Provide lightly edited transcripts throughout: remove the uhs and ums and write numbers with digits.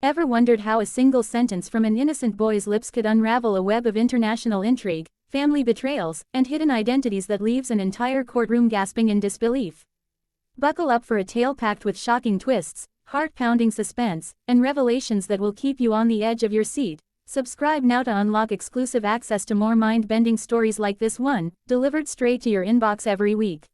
Ever wondered how a single sentence from an innocent boy's lips could unravel a web of international intrigue, family betrayals, and hidden identities that leaves an entire courtroom gasping in disbelief? Buckle up for a tale packed with shocking twists, heart-pounding suspense, and revelations that will keep you on the edge of your seat. Subscribe now to unlock exclusive access to more mind-bending stories like this one, delivered straight to your inbox every week.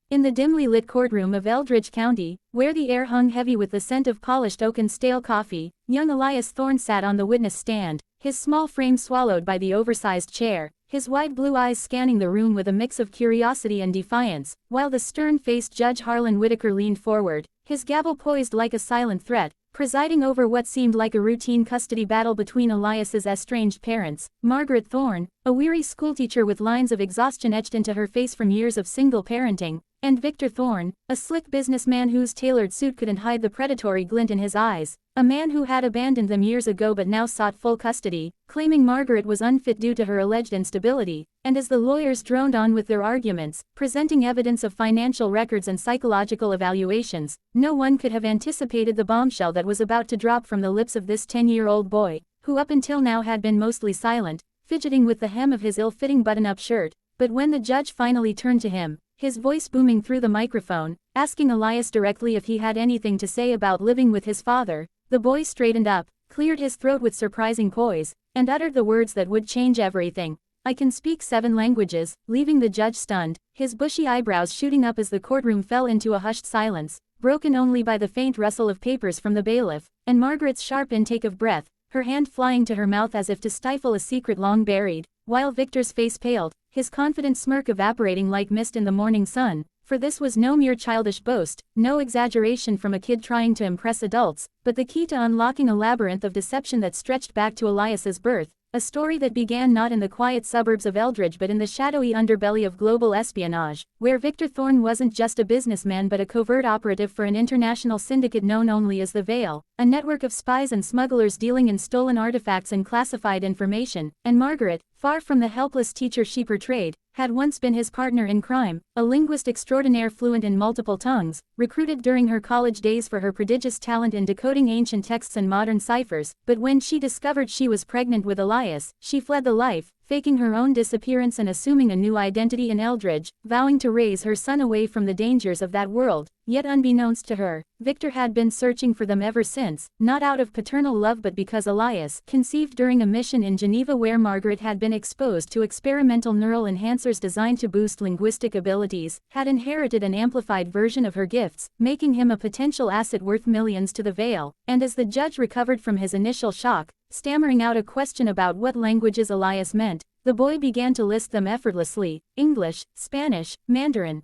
In the dimly lit courtroom of Eldridge County, where the air hung heavy with the scent of polished oak and stale coffee, young Elias Thorne sat on the witness stand, his small frame swallowed by the oversized chair, his wide blue eyes scanning the room with a mix of curiosity and defiance, while the stern-faced Judge Harlan Whitaker leaned forward, his gavel poised like a silent threat, presiding over what seemed like a routine custody battle between Elias's estranged parents, Margaret Thorne, a weary schoolteacher with lines of exhaustion etched into her face from years of single parenting, and Victor Thorne, a slick businessman whose tailored suit couldn't hide the predatory glint in his eyes, a man who had abandoned them years ago but now sought full custody, claiming Margaret was unfit due to her alleged instability. And as the lawyers droned on with their arguments, presenting evidence of financial records and psychological evaluations, no one could have anticipated the bombshell that was about to drop from the lips of this 10-year-old boy, who up until now had been mostly silent, fidgeting with the hem of his ill-fitting button-up shirt. But when the judge finally turned to him, his voice booming through the microphone, asking Elias directly if he had anything to say about living with his father, the boy straightened up, cleared his throat with surprising poise, and uttered the words that would change everything. "I can speak 7 languages," leaving the judge stunned, his bushy eyebrows shooting up as the courtroom fell into a hushed silence, broken only by the faint rustle of papers from the bailiff, and Margaret's sharp intake of breath, her hand flying to her mouth as if to stifle a secret long buried, while Victor's face paled, his confident smirk evaporating like mist in the morning sun, for this was no mere childish boast, no exaggeration from a kid trying to impress adults, but the key to unlocking a labyrinth of deception that stretched back to Elias's birth, a story that began not in the quiet suburbs of Eldridge but in the shadowy underbelly of global espionage, where Victor Thorne wasn't just a businessman but a covert operative for an international syndicate known only as the Veil, a network of spies and smugglers dealing in stolen artifacts and classified information, and Margaret, far from the helpless teacher she portrayed, had once been his partner in crime, a linguist extraordinaire fluent in multiple tongues, recruited during her college days for her prodigious talent in decoding ancient texts and modern ciphers. But when she discovered she was pregnant with Elias, she fled the life, faking her own disappearance and assuming a new identity in Eldridge, vowing to raise her son away from the dangers of that world. Yet unbeknownst to her, Victor had been searching for them ever since, not out of paternal love but because Elias, conceived during a mission in Geneva where Margaret had been exposed to experimental neural enhancers designed to boost linguistic abilities, had inherited an amplified version of her gifts, making him a potential asset worth millions to the Veil. And as the judge recovered from his initial shock, stammering out a question about what languages Elias meant, the boy began to list them effortlessly: English, Spanish, Mandarin,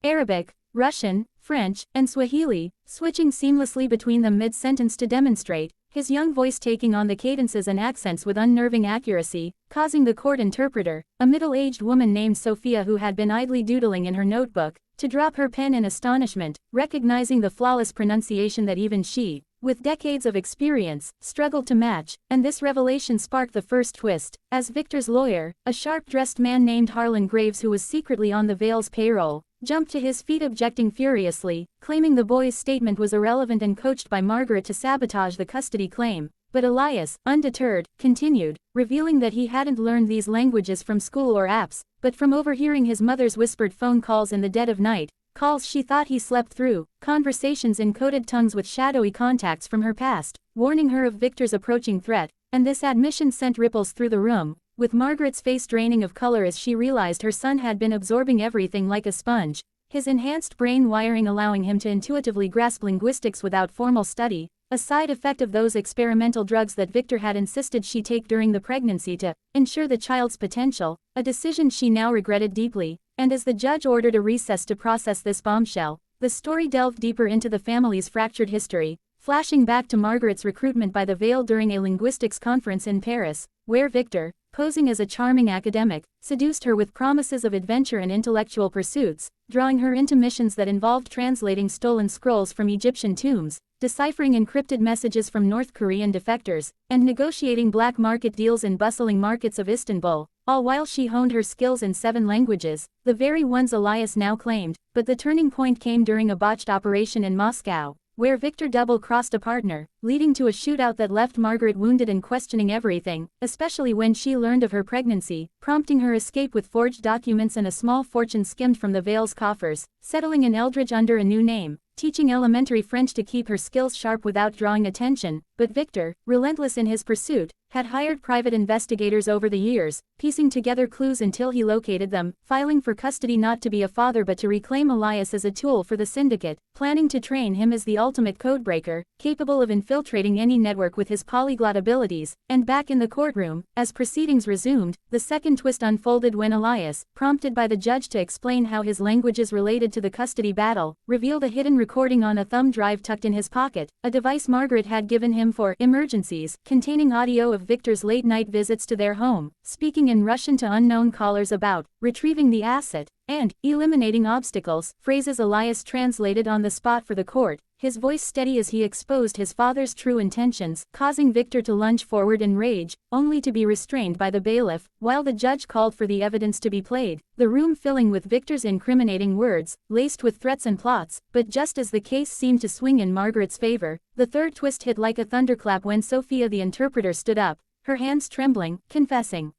Arabic, Russian, French, and Swahili, switching seamlessly between them mid-sentence to demonstrate, his young voice taking on the cadences and accents with unnerving accuracy, causing the court interpreter, a middle-aged woman named Sophia who had been idly doodling in her notebook, to drop her pen in astonishment, recognizing the flawless pronunciation that even she, with decades of experience, struggled to match. And this revelation sparked the first twist, as Victor's lawyer, a sharp-dressed man named Harlan Graves who was secretly on the Veil's payroll, jumped to his feet objecting furiously, claiming the boy's statement was irrelevant and coached by Margaret to sabotage the custody claim. But Elias, undeterred, continued, revealing that he hadn't learned these languages from school or apps, but from overhearing his mother's whispered phone calls in the dead of night, calls she thought he slept through, conversations in coded tongues with shadowy contacts from her past, warning her of Victor's approaching threat. And this admission sent ripples through the room, with Margaret's face draining of color as she realized her son had been absorbing everything like a sponge, his enhanced brain wiring allowing him to intuitively grasp linguistics without formal study, a side effect of those experimental drugs that Victor had insisted she take during the pregnancy to ensure the child's potential, a decision she now regretted deeply. And as the judge ordered a recess to process this bombshell, the story delved deeper into the family's fractured history, flashing back to Margaret's recruitment by the Veil during a linguistics conference in Paris, where Victor, posing as a charming academic, seduced her with promises of adventure and intellectual pursuits, drawing her into missions that involved translating stolen scrolls from Egyptian tombs, deciphering encrypted messages from North Korean defectors, and negotiating black market deals in bustling markets of Istanbul, all while she honed her skills in 7 languages, the very ones Elias now claimed. But the turning point came during a botched operation in Moscow, where Victor double-crossed a partner, leading to a shootout that left Margaret wounded and questioning everything, especially when she learned of her pregnancy, prompting her escape with forged documents and a small fortune skimmed from the Vale's coffers, settling in Eldridge under a new name, teaching elementary French to keep her skills sharp without drawing attention. But Victor, relentless in his pursuit, had hired private investigators over the years, piecing together clues until he located them, filing for custody not to be a father but to reclaim Elias as a tool for the syndicate, planning to train him as the ultimate codebreaker, capable of infiltrating any network with his polyglot abilities. And back in the courtroom, as proceedings resumed, the second twist unfolded when Elias, prompted by the judge to explain how his languages related to the custody battle, revealed a hidden recording on a thumb drive tucked in his pocket, a device Margaret had given him for emergencies, containing audio of Victor's late-night visits to their home, speaking in Russian to unknown callers about retrieving the asset and eliminating obstacles, phrases Elias translated on the spot for the court, his voice steady as he exposed his father's true intentions, causing Victor to lunge forward in rage, only to be restrained by the bailiff, while the judge called for the evidence to be played, the room filling with Victor's incriminating words, laced with threats and plots. But just as the case seemed to swing in Margaret's favor, the third twist hit like a thunderclap when Sophia the interpreter stood up, her hands trembling, confessing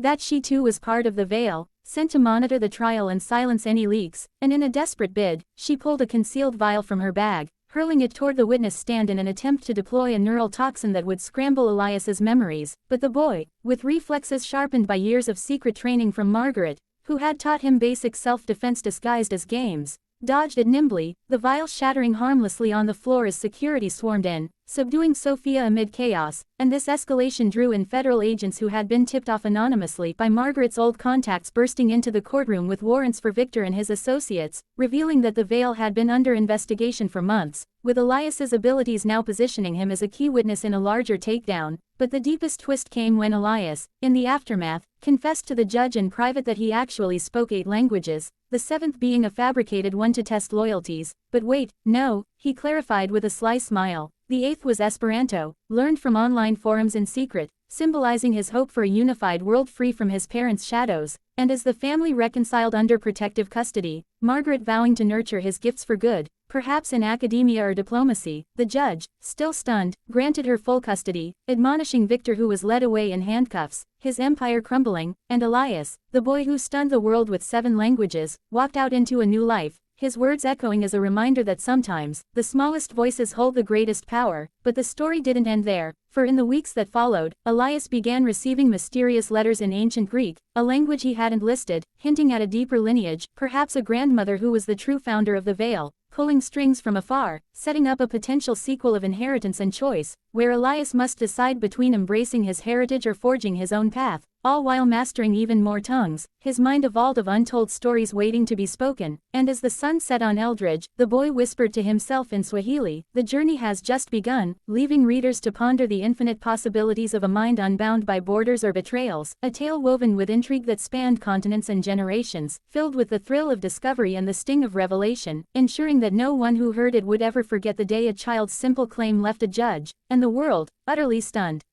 that she too was part of the Vale, sent to monitor the trial and silence any leaks, and in a desperate bid, she pulled a concealed vial from her bag, hurling it toward the witness stand in an attempt to deploy a neural toxin that would scramble Elias's memories. But the boy, with reflexes sharpened by years of secret training from Margaret, who had taught him basic self-defense disguised as games, dodged it nimbly, the vial shattering harmlessly on the floor as security swarmed in, subduing Sophia amid chaos. And this escalation drew in federal agents who had been tipped off anonymously by Margaret's old contacts, bursting into the courtroom with warrants for Victor and his associates, revealing that the Vale had been under investigation for months, with Elias's abilities now positioning him as a key witness in a larger takedown. But the deepest twist came when Elias, in the aftermath, confessed to the judge in private that he actually spoke 8 languages, the 7th being a fabricated one to test loyalties. But wait, no, he clarified with a sly smile. The 8th was Esperanto, learned from online forums in secret, symbolizing his hope for a unified world free from his parents' shadows. And as the family reconciled under protective custody, Margaret vowing to nurture his gifts for good, perhaps in academia or diplomacy, the judge, still stunned, granted her full custody, admonishing Victor, who was led away in handcuffs, his empire crumbling, and Elias, the boy who stunned the world with 7 languages, walked out into a new life, his words echoing as a reminder that sometimes, the smallest voices hold the greatest power. But the story didn't end there, for in the weeks that followed, Elias began receiving mysterious letters in ancient Greek, a language he hadn't listed, hinting at a deeper lineage, perhaps a grandmother who was the true founder of the Vale, pulling strings from afar, setting up a potential sequel of Inheritance and Choice, where Elias must decide between embracing his heritage or forging his own path, all while mastering even more tongues, his mind a vault of untold stories waiting to be spoken. And as the sun set on Eldridge, the boy whispered to himself in Swahili, "The journey has just begun," leaving readers to ponder the infinite possibilities of a mind unbound by borders or betrayals, a tale woven with intrigue that spanned continents and generations, filled with the thrill of discovery and the sting of revelation, ensuring that no one who heard it would ever forget the day a child's simple claim left a judge, and the world, utterly stunned.